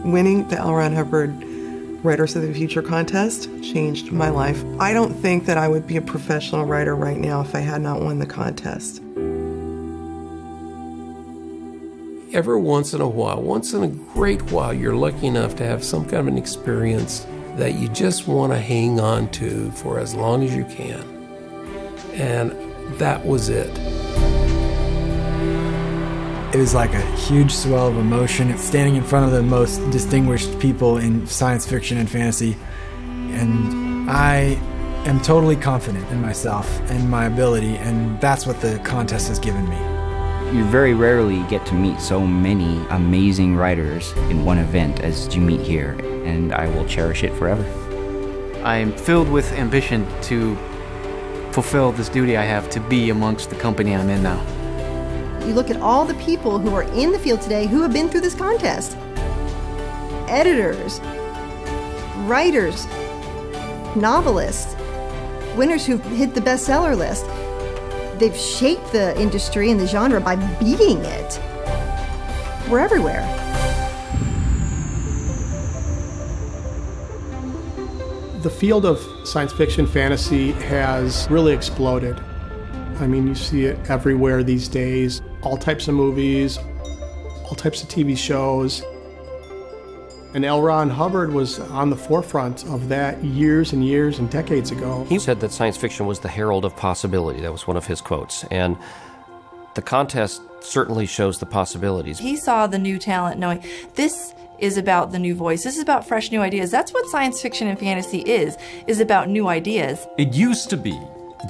Winning the L. Ron Hubbard Writers of the Future contest changed my life. I don't think that I would be a professional writer right now if I had not won the contest. Every once in a great while, you're lucky enough to have some kind of an experience that you just want to hang on to for as long as you can. And that was it. It was like a huge swell of emotion, standing in front of the most distinguished people in science fiction and fantasy. And I am totally confident in myself and my ability, and that's what the contest has given me. You very rarely get to meet so many amazing writers in one event as you meet here, and I will cherish it forever. I am filled with ambition to fulfill this duty I have to be amongst the company I'm in now. You look at all the people who are in the field today who have been through this contest. Editors, writers, novelists, winners who've hit the bestseller list. They've shaped the industry and the genre by beating it. We're everywhere. The field of science fiction fantasy has really exploded. I mean, you see it everywhere these days. All types of movies, all types of TV shows. And L. Ron Hubbard was on the forefront of that years and years and decades ago. He said that science fiction was the herald of possibility. That was one of his quotes. And the contest certainly shows the possibilities. He saw the new talent knowing this is about the new voice. This is about fresh new ideas. That's what science fiction and fantasy is about new ideas. It used to be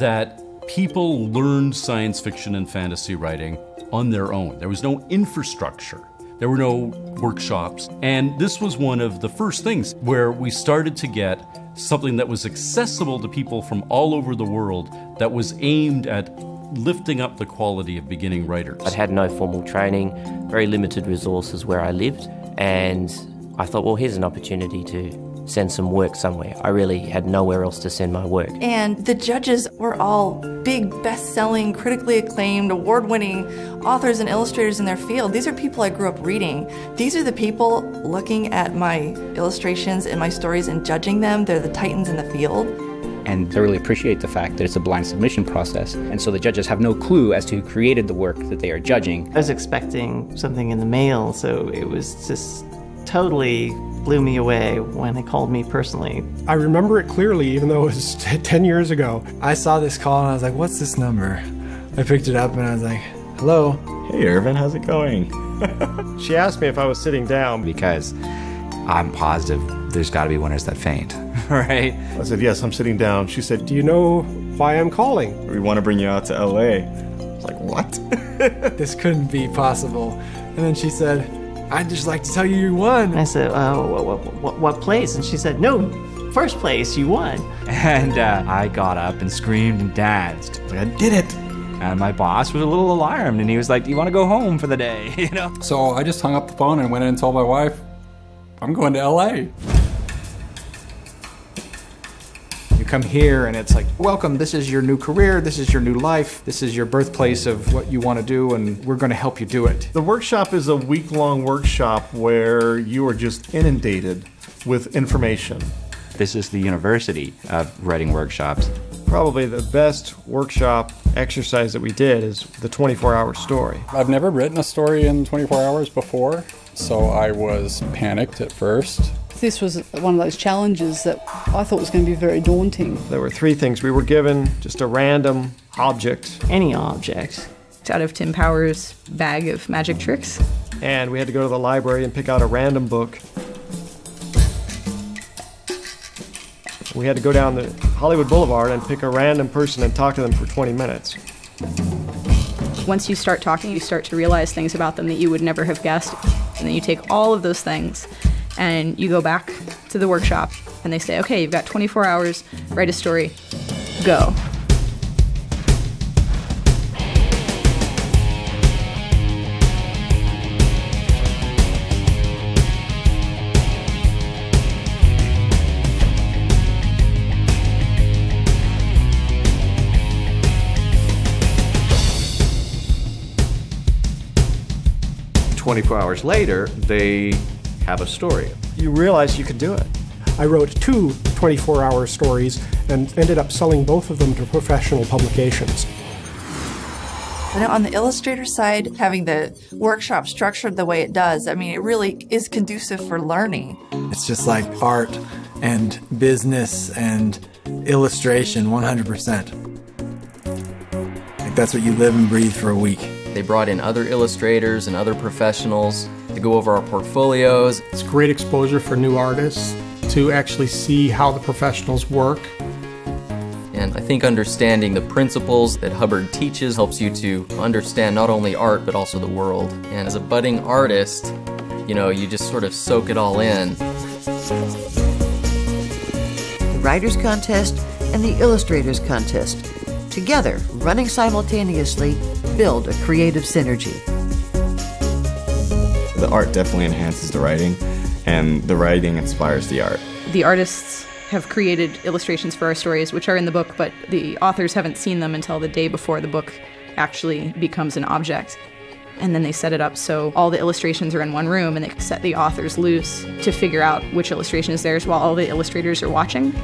that people learned science fiction and fantasy writing on their own. There was no infrastructure. There were no workshops. And this was one of the first things where we started to get something that was accessible to people from all over the world that was aimed at lifting up the quality of beginning writers. I'd had no formal training, very limited resources where I lived, and I thought, well, here's an opportunity to send some work somewhere. I really had nowhere else to send my work. And the judges were all big, best-selling, critically acclaimed, award-winning authors and illustrators in their field. These are people I grew up reading. These are the people looking at my illustrations and my stories and judging them. They're the titans in the field. And they really appreciate the fact that it's a blind submission process, and so the judges have no clue as to who created the work that they are judging. I was expecting something in the mail, so it was just totally blew me away when they called me personally. I remember it clearly, even though it was 10 years ago. I saw this call and I was like, what's this number? I picked it up and I was like, hello. Hey Irvin, how's it going? She asked me if I was sitting down. Because I'm positive there's got to be winners that faint, right? I said, yes, I'm sitting down. She said, do you know why I'm calling? We want to bring you out to LA. I was like, what? This couldn't be possible. And then she said, I'd just like to tell you you won. And I said, what place? And she said, no, first place, you won. And I got up and screamed and danced. Like, I did it. And my boss was a little alarmed, and he was like, do you want to go home for the day? You know? So I just hung up the phone and went in and told my wife, I'm going to LA. You come here and it's like, welcome, this is your new career, this is your new life, this is your birthplace of what you want to do, and we're going to help you do it. The workshop is a week-long workshop where you are just inundated with information. This is the university of writing workshops. Probably the best workshop exercise that we did is the 24-hour story. I've never written a story in 24 hours before, so I was panicked at first. This was one of those challenges that I thought was going to be very daunting. There were three things. We were given just a random object. Any object. It's out of Tim Power's bag of magic tricks. And we had to go to the library and pick out a random book. We had to go down the Hollywood Boulevard and pick a random person and talk to them for 20 minutes. Once you start talking, you start to realize things about them that you would never have guessed. And then you take all of those things and you go back to the workshop and they say, okay, you've got 24 hours, write a story, go. "24 hours later, they have a story. You realize you could do it. I wrote 2 24-hour stories and ended up selling both of them to professional publications. And on the illustrator side, having the workshop structured the way it does, I mean, it really is conducive for learning. It's just like art and business and illustration 100%. Like that's what you live and breathe for a week. They brought in other illustrators and other professionals to go over our portfolios. It's great exposure for new artists to actually see how the professionals work. And I think understanding the principles that Hubbard teaches helps you to understand not only art, but also the world. And as a budding artist, you know, you just sort of soak it all in. The Writers' Contest and the Illustrators' Contest, together, running simultaneously, build a creative synergy. The art definitely enhances the writing, and the writing inspires the art. The artists have created illustrations for our stories, which are in the book, but the authors haven't seen them until the day before the book actually becomes an object. And then they set it up so all the illustrations are in one room, and they set the authors loose to figure out which illustration is theirs while all the illustrators are watching.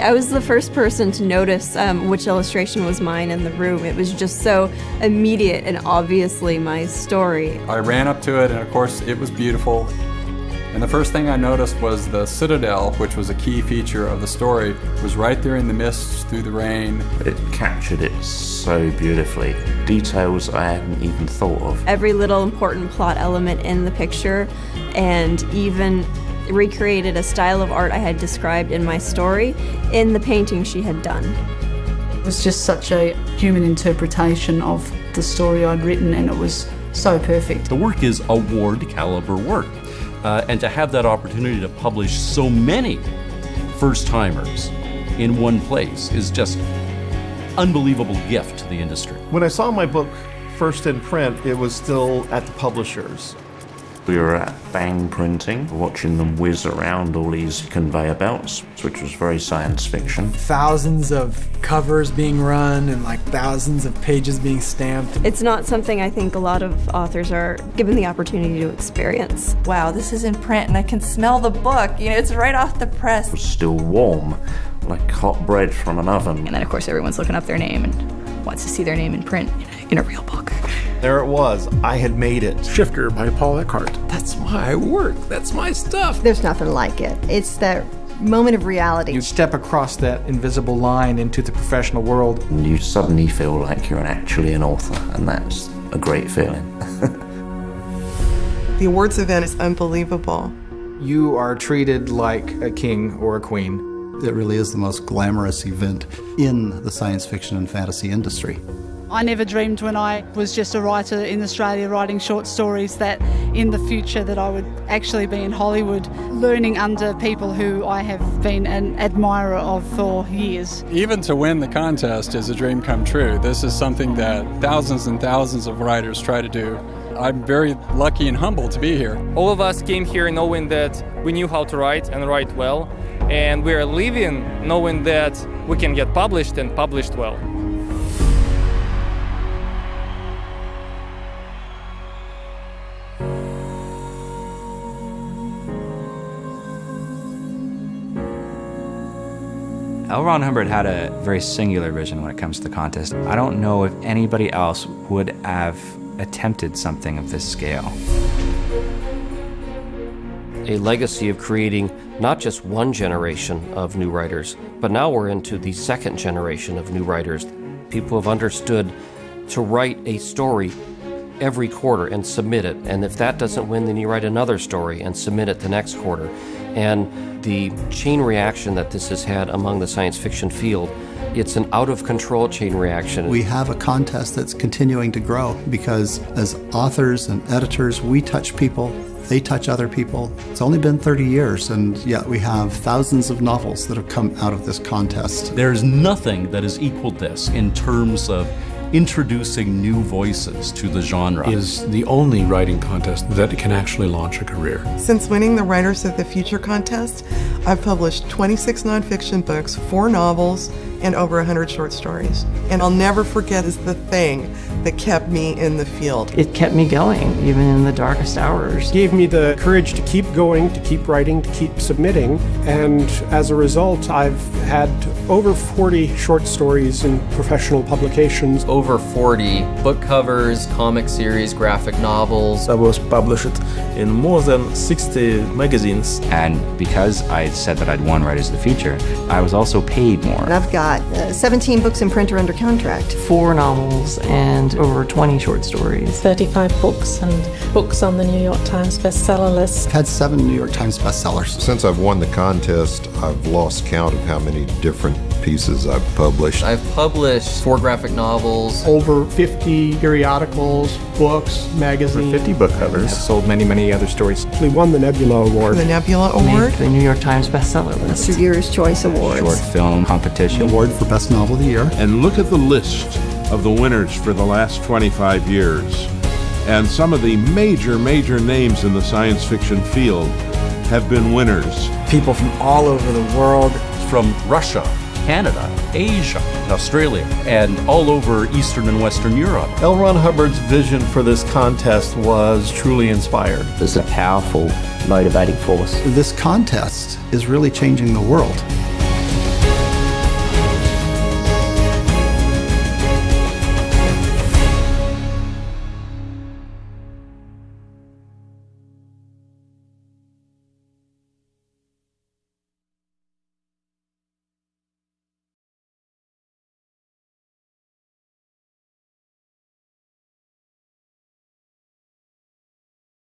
I was the first person to notice which illustration was mine in the room. It was just so immediate and obviously my story. I ran up to it, and of course it was beautiful. And the first thing I noticed was the citadel, which was a key feature of the story, was right there in the mist through the rain. It captured it so beautifully. Details I hadn't even thought of. Every little important plot element in the picture, and even recreated a style of art I had described in my story in the painting she had done. It was just such a human interpretation of the story I'd written, and it was so perfect. The work is award caliber work. And to have that opportunity to publish so many first-timers in one place is just unbelievable gift to the industry. When I saw my book first in print, it was still at the publishers. We were at Bang Printing, watching them whiz around all these conveyor belts, which was very science fiction. Thousands of covers being run and like thousands of pages being stamped. It's not something I think a lot of authors are given the opportunity to experience. Wow, this is in print and I can smell the book. You know, it's right off the press. It was still warm, like hot bread from an oven. And then of course everyone's looking up their name and wants to see their name in print in a real book. There it was. I had made it. Shifter by Paul Eckhart. That's my work. That's my stuff. There's nothing like it. It's that moment of reality. You step across that invisible line into the professional world. And you suddenly feel like you're actually an author, and that's a great feeling. The awards event is unbelievable. You are treated like a king or a queen. It really is the most glamorous event in the science fiction and fantasy industry. I never dreamed when I was just a writer in Australia writing short stories that in the future that I would actually be in Hollywood learning under people who I have been an admirer of for years. Even to win the contest is a dream come true. This is something that thousands and thousands of writers try to do. I'm very lucky and humbled to be here. All of us came here knowing that we knew how to write and write well, and we're leaving knowing that we can get published and published well. L. Ron Hubbard had a very singular vision when it comes to the contest. I don't know if anybody else would have attempted something of this scale. A legacy of creating not just one generation of new writers, but now we're into the second generation of new writers. People have understood to write a story every quarter and submit it, and if that doesn't win, then you write another story and submit it the next quarter. And the chain reaction that this has had among the science fiction field, it's an out-of-control chain reaction. We have a contest that's continuing to grow because as authors and editors, we touch people, they touch other people. It's only been 30 years, and yet we have thousands of novels that have come out of this contest. There's nothing that has equaled this in terms of introducing new voices to the genre. Is the only writing contest that can actually launch a career. Since winning the Writers of the Future contest, I've published 26 nonfiction books, 4 novels, and over 100 short stories. And I'll never forget is the thing that kept me in the field. It kept me going, even in the darkest hours. It gave me the courage to keep going, to keep writing, to keep submitting, and as a result, I've had over 40 short stories in professional publications. Over 40 book covers, comic series, graphic novels. I was published in more than 60 magazines. And because I said that I'd won Writers of the Future, I was also paid more. And I've got 17 books in print or under contract. 4 novels and over 20 short stories. 35 books and books on the New York Times bestseller list. I've had 7 New York Times bestsellers. Since I've won the contest, I've lost count of how many different pieces I've published. I've published 4 graphic novels. Over 50 periodicals, books, magazines. Over 50 book covers. I've sold many other stories. We won the Nebula Award. The Nebula Award? The New York Times bestseller list. Your Year's Choice Awards. Short film competition. Award for Best Novel of the Year. And look at the list of the winners for the last 25 years. And some of the major names in the science fiction field have been winners. People from all over the world. From Russia, Canada, Asia, Australia, and all over Eastern and Western Europe. L. Ron Hubbard's vision for this contest was truly inspired. It's a powerful, motivating force. This contest is really changing the world.